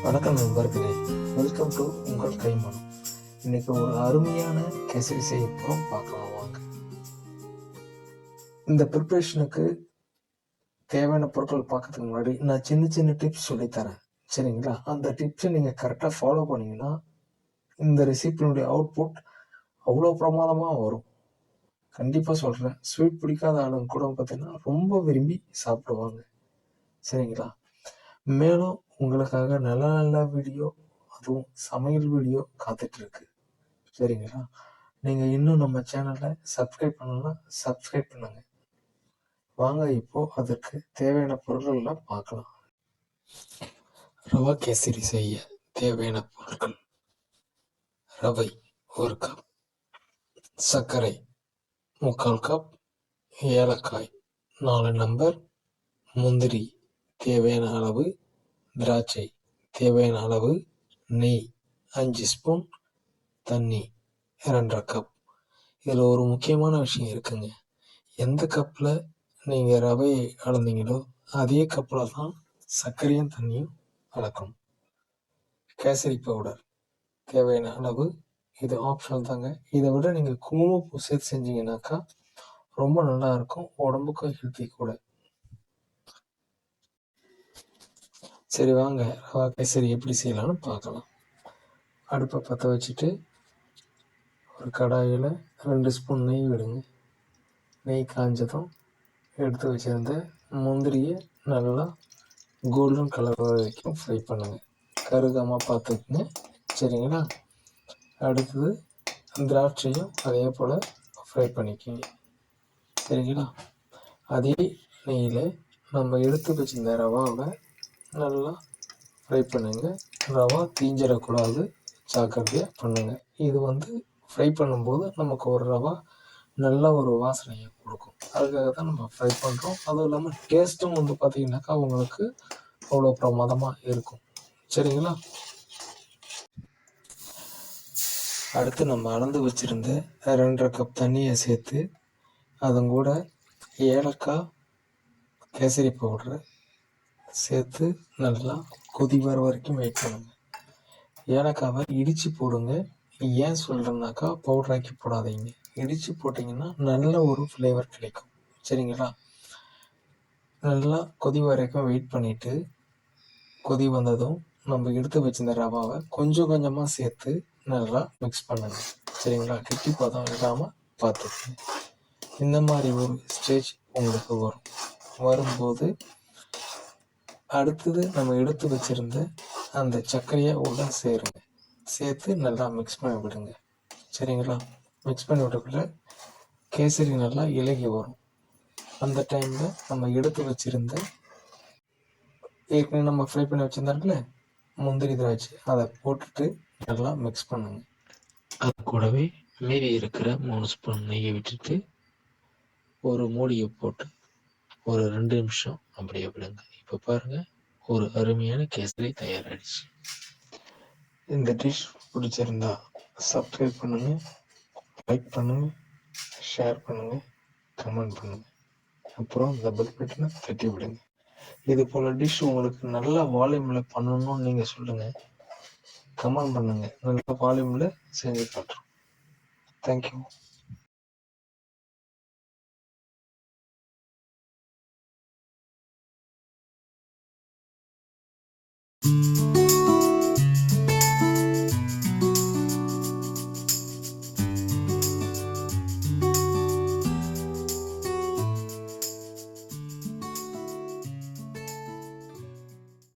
வணக்கம் நண்பர்களே, welcome to உங்கள் கைமணம். இன்னைக்கு ஒரு அருமையான கேசரி செய்ய போகிறோம், பார்க்கலாம் வாங்க. இந்த ப்ரிப்ரேஷனுக்கு தேவையான பொருட்கள் பார்க்கறதுக்கு முன்னாடி நான் சின்ன சின்ன டிப்ஸ் சொல்லித்தரேன், சரிங்களா? அந்த டிப்ஸை நீங்கள் கரெக்டாக ஃபாலோ பண்ணிங்கன்னா இந்த ரெசிபியினுடைய அவுட்புட் அவ்வளோ பிரமாதமாக வரும். கண்டிப்பாக சொல்கிறேன், ஸ்வீட் பிடிக்காத ஆளுங்க கூட பார்த்தீங்கன்னா ரொம்ப விரும்பி சாப்பிடுவாங்க, சரிங்களா? மேலும் உங்களுக்காக நல்ல நல்ல வீடியோ, அதுவும் சமையல் வீடியோ காத்துட்டு இருக்கு, சரிங்களா? நீங்க இன்னும் நம்ம சேனலை சப்ஸ்கிரைப் பண்ணலாம், சப்ஸ்கிரைப் பண்ணுங்க. வாங்க இப்போ அதற்கு தேவையான பொருட்கள்லாம் பார்க்கலாம். ரவா கேசரி செய்ய தேவையான பொருட்கள்: ரவை 1 கப், சர்க்கரை 3/4 கப், ஏலக்காய் 4 நம்பர், முந்திரி தேவையான அளவு, திராட்சை தேவையான அளவு, நெய் 5 ஸ்பூன், தண்ணி 2.5 கப். இதில் ஒரு முக்கியமான விஷயம் இருக்குங்க. எந்த கப்பில் நீங்கள் ரவையை அளந்தீங்களோ அதே கப்பில் தான் சர்க்கரையும் தண்ணியும் அளக்கணும். கேசரி பவுடர் தேவையான அளவு, இது ஆப்ஷனல் தாங்க. இதை விட நீங்கள் குங்குமப்பூ சேர்த்து செஞ்சீங்கன்னாக்கா ரொம்ப நல்லா இருக்கும், உடம்புக்கும் ஹெல்த்தி கூட. சரி வாங்க, ரவா கேசரி எப்படி செய்யலாம்னு பார்க்கலாம். அடுப்பை பற்ற வச்சுட்டு ஒரு கடாயில் 2 ஸ்பூன் நெய் விடுங்க. நெய் காஞ்சதும் எடுத்து வச்சுருந்த முந்திரியை நல்லா கோல்டன் கலர் வரைக்கும் ஃப்ரை பண்ணுங்கள், கருகாமல் பார்த்துக்குங்க, சரிங்களா? அடுத்தது திராட்சையும் அதே போல் ஃப்ரை பண்ணிக்கோங்க, சரிங்களா? அதே நெய்யில் நம்ம எடுத்து வச்சுருந்த ரவாவை நல்லா ஃப்ரை பண்ணுங்கள். ரவா தீஞ்சிடக்கூடாது, ஜாக்கிரதையாக பண்ணுங்கள். இது ஃப்ரை பண்ணும்போது நமக்கு ஒரு ரவா நல்ல ஒரு வாசனையை கொடுக்கும், அதுக்காக தான் நம்ம ஃப்ரை பண்ணுறோம். அதுவும் இல்லாமல் டேஸ்ட்டும் பார்த்தீங்கன்னாக்கா உங்களுக்கு அவ்வளோ பிரமாதமாக இருக்கும், சரிங்களா? அடுத்து நம்ம அளந்து வச்சுருந்த 2.5 கப் தண்ணியை சேர்த்து அதன் கூட ஏலக்காய், கேசரி பவுடரை சேர்த்து நல்லா கொதி வர வரைக்கும் வெயிட் பண்ணுங்க. ஏலக்காவை இடித்து போடுங்க. ஏன் சொல்கிறேன்னாக்கா பவுடராக்கி போடாதீங்க, இடித்து போட்டிங்கன்னா நல்ல ஒரு ஃப்ளேவர் கிடைக்கும், சரிங்களா? நல்லா கொதி வரைக்கும் வெயிட் பண்ணிவிட்டு கொதி வந்ததும் நம்ம எடுத்து வச்சிருந்த ரவாவை கொஞ்சம் கொஞ்சமாக சேர்த்து நல்லா மிக்ஸ் பண்ணுங்க, சரிங்களா? கெட்டி பதம் இல்லாமல் பார்த்துக்கங்க. இந்த மாதிரி ஒரு ஸ்டேஜ் உங்களுக்கு வரும்போது அடுத்தது நம்ம எடுத்து வச்சுருந்த அந்த சர்க்கரையை உள்ள சேருங்க, சேர்த்து நல்லா மிக்ஸ் பண்ணி விடுங்க, சரிங்களா? மிக்ஸ் பண்ணி விடக்குள்ள கேசரி நல்லா இலகி வரும். அந்த டைமில் நம்ம எடுத்து வச்சுருந்த ஏற்கனவே நம்ம ஃப்ரை பண்ணி வச்சுருந்தாருல முந்திரி, திராட்சை, அதை போட்டுட்டு நல்லா மிக்ஸ் பண்ணுங்க. அது கூடவே மீதி இருக்கிற 3 ஸ்பூன் நெய்யை விட்டுட்டு ஒரு மூடியை போட்டு ஒரு 2 நிமிஷம் அப்படியே விடுங்க. இப்போ பாருங்கள், ஒரு அருமையான கேசரி தயாராகிடுச்சு. இந்த டிஷ் பிடிச்சிருந்தா சப்ஸ்கிரைப் பண்ணுங்கள், லைக் பண்ணுங்கள், ஷேர் பண்ணுங்கள், கமெண்ட் பண்ணுங்கள், அப்புறம் இந்த பெல் பட்டனை தட்டி விடுங்க. இது போல் டிஷ் உங்களுக்கு நல்ல வால்யூமில் பண்ணணும்னு நீங்கள் சொல்லுங்கள், கமெண்ட் பண்ணுங்கள், நல்ல வால்யூமில் செஞ்சு காட்டுறோம். தேங்க்யூ.